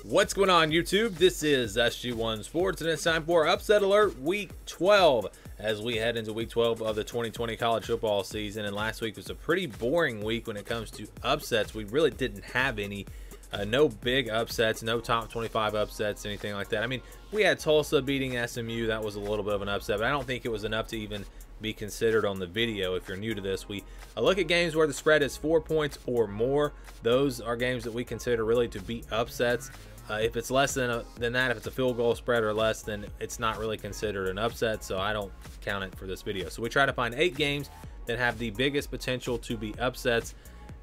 What's going on, YouTube? This is SG1 Sports, and it's time for Upset Alert Week 12 as we head into Week 12 of the 2020 college football season. And last week was a pretty boring week when it comes to upsets. We really didn't have any. No big upsets, no top 25 upsets, anything like that. I mean, we had Tulsa beating SMU. That was a little bit of an upset, but I don't think it was enough to even be considered on the video. If you're new to this, we look at games where the spread is 4 points or more. Those are games that we consider really to be upsets. If it's less than that, if it's a field goal spread or less, then it's not really considered an upset, so I don't count it for this video. So we try to find 8 games that have the biggest potential to be upsets.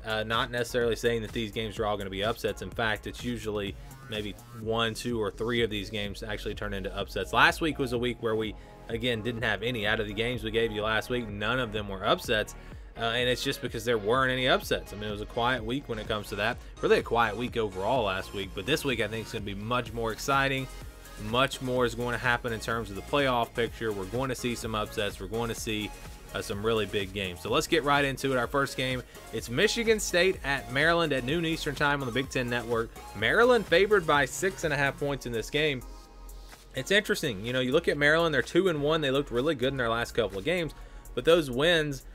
Not necessarily saying that these games are all going to be upsets. In fact, it's usually maybe 1, 2, or 3 of these games actually turn into upsets. Last week was a week where we, again, didn't have any. Out of the games we gave you last week, none of them were upsets. And it's just because there weren't any upsets. I mean, it was a quiet week when it comes to that. Really a quiet week overall last week. But this week, I think it's going to be much more exciting. Much more is going to happen in terms of the playoff picture. We're going to see some upsets. We're going to see some really big games. So let's get right into it. Our first game, it's Michigan State at Maryland at noon Eastern time on the Big Ten Network. Maryland favored by 6.5 points in this game. It's interesting. You know, you look at Maryland, they're 2-1. They looked really good in their last couple of games, but those wins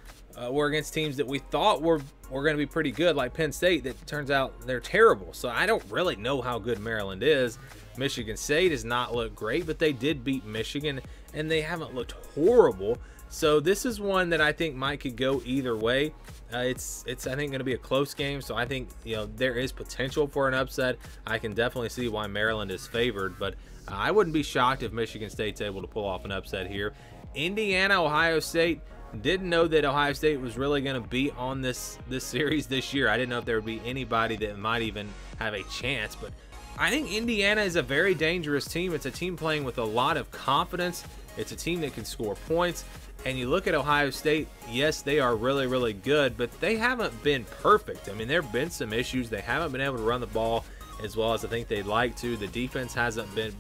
were against teams that we thought were going to be pretty good, like Penn State, that turns out they're terrible. So I don't really know how good Maryland is. Michigan State has not looked great, but they did beat Michigan, and they haven't looked horrible. So this is one that I think could go either way. It's I think going to be a close game, so I think, you know, there is potential for an upset. I can definitely see why Maryland is favored, but I wouldn't be shocked if Michigan State's able to pull off an upset here. Indiana, Ohio State. Didn't know that Ohio State was really going to be on this series this year. I didn't know if there would be anybody that might even have a chance, but I think Indiana is a very dangerous team. It's a team playing with a lot of confidence. It's a team that can score points. And you look at Ohio State, yes, they are really, really good, but they haven't been perfect. I mean, there have been some issues. They haven't been able to run the ball as well as I think they'd like to. The defense hasn't been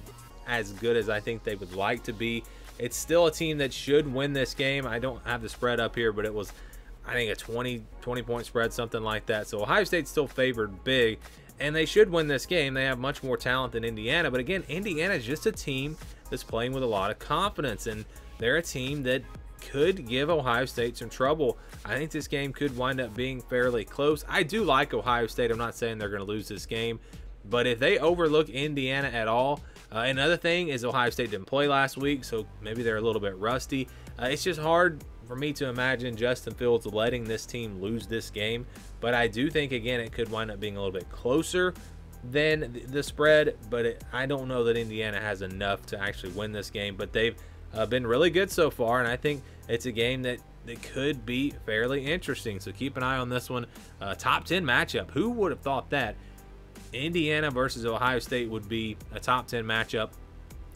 as good as I think they would like to be. It's still a team that should win this game. I don't have the spread up here, but it was, I think, a 20-point spread, something like that. So Ohio State's still favored big, and they should win this game. They have much more talent than Indiana, but again, Indiana is just a team that's playing with a lot of confidence, and they're a team that could give Ohio State some trouble. I think this game could wind up being fairly close. I do like Ohio State. I'm not saying they're going to lose this game, but if they overlook Indiana at all, another thing is Ohio State didn't play last week, so maybe they're a little bit rusty. It's just hard for me to imagine Justin Fields letting this team lose this game, but I do think, again, it could wind up being a little bit closer than the spread, but I don't know that Indiana has enough to actually win this game, but they've been really good so far, and I think it's a game that could be fairly interesting. So keep an eye on this one. Top 10 matchup. Who would have thought that Indiana versus Ohio State would be a top 10 matchup?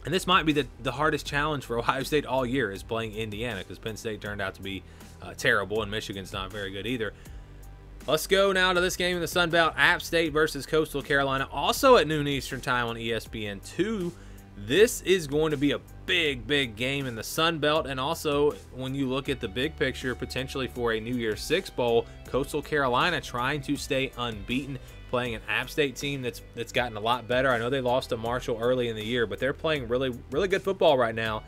And this might be the hardest challenge for Ohio State all year, is playing Indiana, because Penn State turned out to be terrible, and Michigan's not very good either. Let's go now to this game in the Sun Belt. App State versus Coastal Carolina, also at noon Eastern time on ESPN2. This is going to be a big game in the Sun Belt, and also when you look at the big picture, potentially for a New Year's Six bowl, Coastal Carolina trying to stay unbeaten, playing an App State team that's gotten a lot better. I know they lost to Marshall early in the year, but they're playing really good football right now,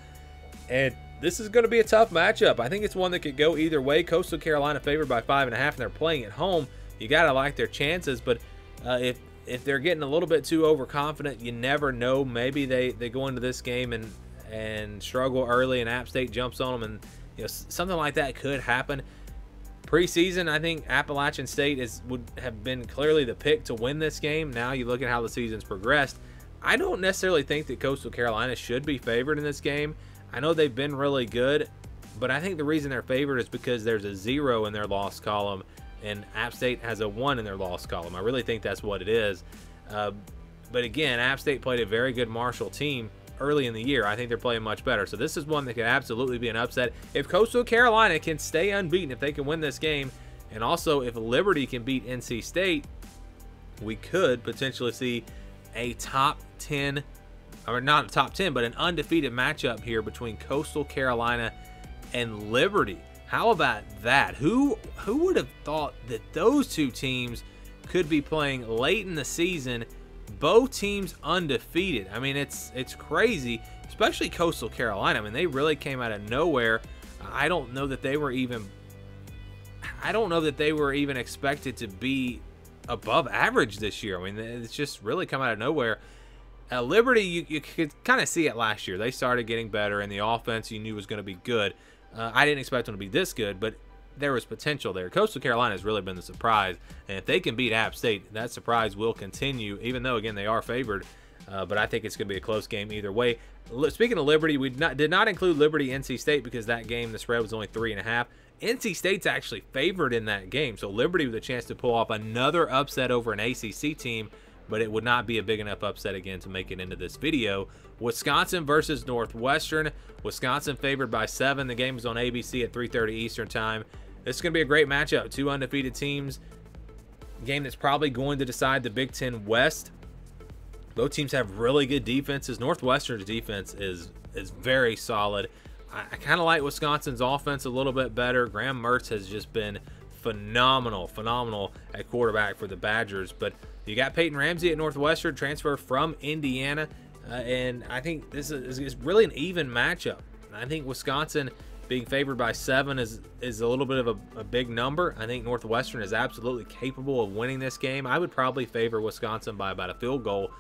and this is going to be a tough matchup. I think it's one that could go either way. Coastal Carolina favored by 5.5, and they're playing at home. You got to like their chances, but if they're getting a little bit too overconfident, you never know. Maybe they go into this game and struggle early, and App State jumps on them, and you know, something like that could happen. Preseason, I think Appalachian State would have been clearly the pick to win this game. Now you look at how the season's progressed. I don't necessarily think that Coastal Carolina should be favored in this game. I know they've been really good, but I think the reason they're favored is because there's a 0 in their loss column, and App State has a 1 in their loss column. I really think that's what it is. But again, App State played a very good Marshall team early in the year. I think they're playing much better. So this is one that could absolutely be an upset. If Coastal Carolina can stay unbeaten, if they can win this game, and also if Liberty can beat NC State, we could potentially see a top 10, or not a top 10, but an undefeated matchup here between Coastal Carolina and Liberty. How about that? Who would have thought that those two teams could be playing late in the season both teams undefeated. I mean, it's crazy, especially Coastal Carolina. I mean, they really came out of nowhere. I don't know that they were even expected to be above average this year. I mean, it's just really come out of nowhere. Liberty, you could kind of see it last year. They started getting better, and the offense you knew was going to be good. I didn't expect them to be this good, but there was potential there. Coastal Carolina has really been the surprise, and if they can beat App State, that surprise will continue, even though, again, they are favored. But I think it's going to be a close game either way. Speaking of Liberty, we did not include Liberty NC State because that game, the spread was only 3.5. NC State's actually favored in that game, so Liberty with a chance to pull off another upset over an ACC team, but it would not be a big enough upset again to make it into this video. Wisconsin versus Northwestern. Wisconsin favored by 7. The game is on ABC at 3:30 Eastern time. This is going to be a great matchup. Two undefeated teams. Game that's probably going to decide the Big Ten West. Both teams have really good defenses. Northwestern's defense is very solid. I kind of like Wisconsin's offense a little bit better. Graham Mertz has just been phenomenal at quarterback for the Badgers. But you got Peyton Ramsey at Northwestern, transfer from Indiana. And I think this is really an even matchup. I think Wisconsin being favored by 7 is a little bit of a big number. I think Northwestern is absolutely capable of winning this game. I would probably favor Wisconsin by about a field goal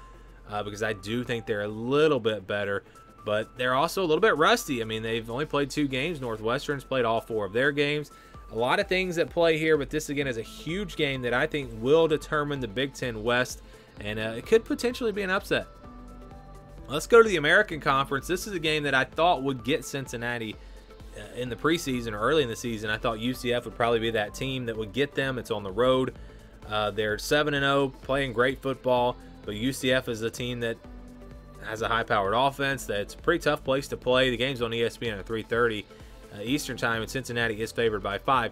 because I do think they're a little bit better. But they're also a little bit rusty. I mean, they've only played 2 games. Northwestern's played all 4 of their games. A lot of things at play here, but this, again, is a huge game that I think will determine the Big Ten West, and it could potentially be an upset. Let's go to the American Conference. This is a game that I thought would get Cincinnati in the preseason or early in the season. I thought UCF would probably be that team that would get them. It's on the road. They're 7-0, playing great football, but UCF is a team that has a high-powered offense. That's a pretty tough place to play. The game's on ESPN at 3:30 Eastern time, and Cincinnati is favored by 5.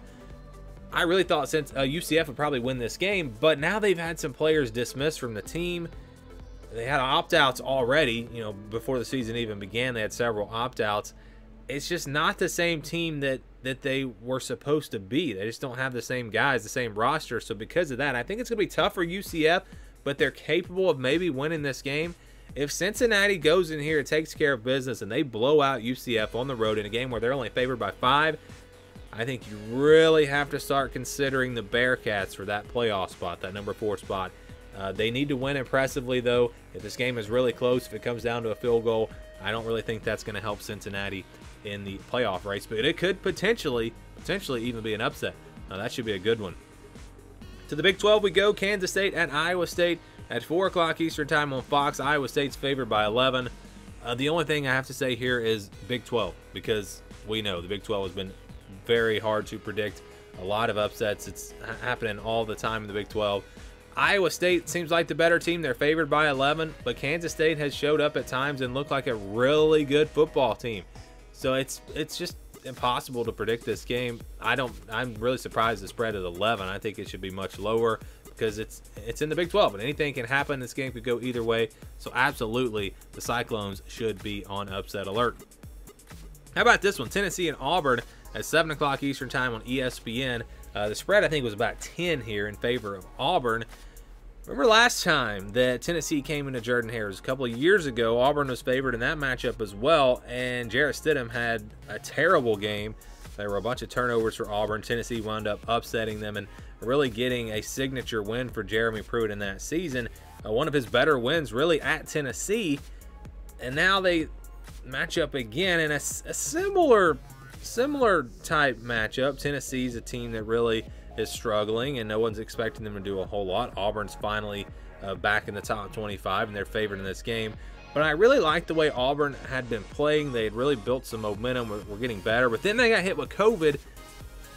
I really thought UCF would probably win this game, but now they've had some players dismissed from the team. They had opt-outs already, before the season even began. They had several opt-outs. It's just not the same team that they were supposed to be. They just don't have the same guys, the same roster. So because of that, I think it's going to be tough for UCF, but they're capable of maybe winning this game. If Cincinnati goes in here and takes care of business and they blow out UCF on the road in a game where they're only favored by 5, I think you really have to start considering the Bearcats for that playoff spot, that number 4 spot. They need to win impressively, though. If this game is really close, if it comes down to a field goal, I don't really think that's going to help Cincinnati in the playoff race. But it could potentially even be an upset. That should be a good one. To the Big 12 we go. Kansas State at Iowa State at 4 o'clock Eastern time on Fox. Iowa State's favored by 11. The only thing I have to say here is Big 12, because we know the Big 12 has been very hard to predict. A lot of upsets. It's happening all the time in the Big 12. Iowa State seems like the better team. They're favored by 11, but Kansas State has showed up at times and looked like a really good football team. So it's just impossible to predict this game. I'm really surprised the spread is 11. I think it should be much lower because it's in the Big 12, and anything can happen. This game could go either way. So absolutely, the Cyclones should be on upset alert. How about this one? Tennessee and Auburn at 7 o'clock Eastern time on ESPN. The spread, I think, was about 10 here in favor of Auburn. Remember last time that Tennessee came into Jordan-Hare a couple of years ago, Auburn was favored in that matchup as well, and Jarrett Stidham had a terrible game. There were a bunch of turnovers for Auburn. Tennessee wound up upsetting them and really getting a signature win for Jeremy Pruitt in that season. One of his better wins really at Tennessee, and now they match up again in a similar type matchup. Tennessee's a team that really is struggling, and no one's expecting them to do a whole lot. Auburn's finally back in the top 25, and they're favored in this game. But I really like the way Auburn had been playing. They had really built some momentum. We're getting better. But then they got hit with COVID,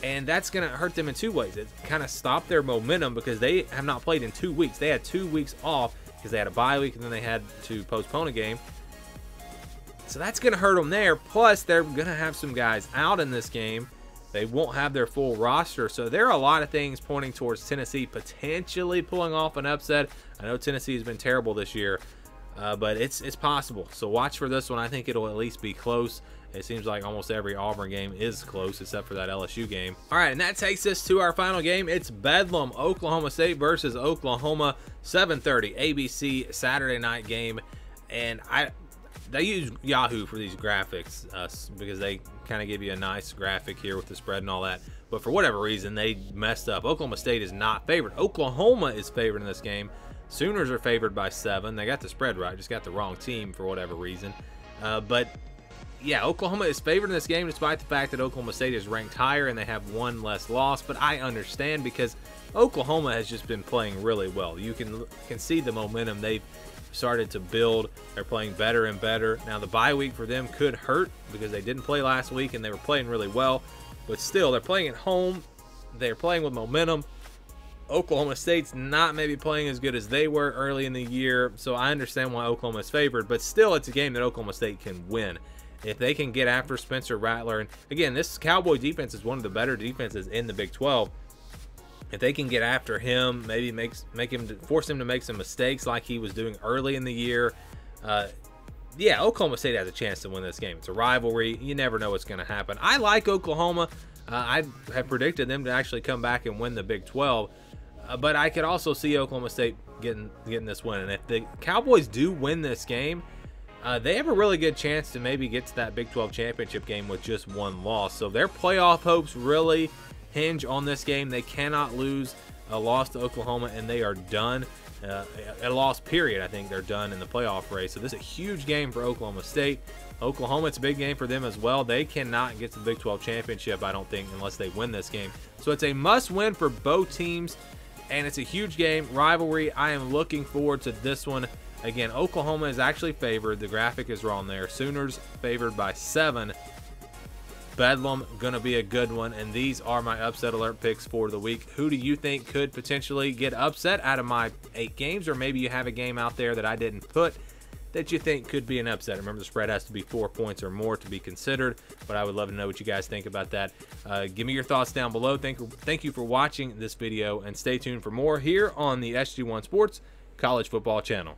and that's going to hurt them in 2 ways. It kind of stopped their momentum because they have not played in 2 weeks. They had 2 weeks off because they had a bye week, and then they had to postpone a game. So that's going to hurt them there. Plus, they're going to have some guys out in this game. They won't have their full roster. So there are a lot of things pointing towards Tennessee potentially pulling off an upset. I know Tennessee has been terrible this year, but it's possible. So watch for this one. I think it'll at least be close. It seems like almost every Auburn game is close except for that LSU game. All right, and that takes us to our final game. It's Bedlam, Oklahoma State versus Oklahoma, 7:30 ABC Saturday night game. And they use Yahoo for these graphics because they kind of give you a nice graphic here with the spread and all that. But for whatever reason, they messed up. Oklahoma State is not favored. Oklahoma is favored in this game. Sooners are favored by 7. They got the spread right, just got the wrong team for whatever reason. But yeah, Oklahoma is favored in this game despite the fact that Oklahoma State is ranked higher and they have 1 less loss. But I understand because Oklahoma has just been playing really well. You can see the momentum they've started to build. They're playing better and better. Now the bye week for them could hurt because they didn't play last week and they were playing really well. But still, they're playing at home. They're playing with momentum. Oklahoma State's not maybe playing as good as they were early in the year, so I understand why Oklahoma is favored, but still it's a game that Oklahoma State can win. If they can get after Spencer Rattler, and again, this Cowboy defense is one of the better defenses in the Big 12. If they can get after him, maybe force him to make some mistakes like he was doing early in the year, yeah, Oklahoma State has a chance to win this game. It's a rivalry. You never know what's going to happen. I like Oklahoma. I have predicted them to actually come back and win the Big 12. But I could also see Oklahoma State getting this win. And if the Cowboys do win this game, they have a really good chance to maybe get to that Big 12 championship game with just 1 loss. So their playoff hopes really hinge on this game. They cannot lose a loss to Oklahoma, and they are done. A loss period, I think they're done in the playoff race. So this is a huge game for Oklahoma State. Oklahoma, it's a big game for them as well. They cannot get to the Big 12 championship, I don't think, unless they win this game. So it's a must-win for both teams, and it's a huge game, rivalry. I am looking forward to this one. Again, Oklahoma is actually favored. The graphic is wrong there. Sooners favored by 7. Bedlam going to be a good one, and these are my upset alert picks for the week. Who do you think could potentially get upset out of my 8 games, or maybe you have a game out there that I didn't put that you think could be an upset? Remember, the spread has to be 4 points or more to be considered, but I would love to know what you guys think about that. Give me your thoughts down below. Thank you for watching this video, and stay tuned for more here on the SG1 Sports College Football Channel.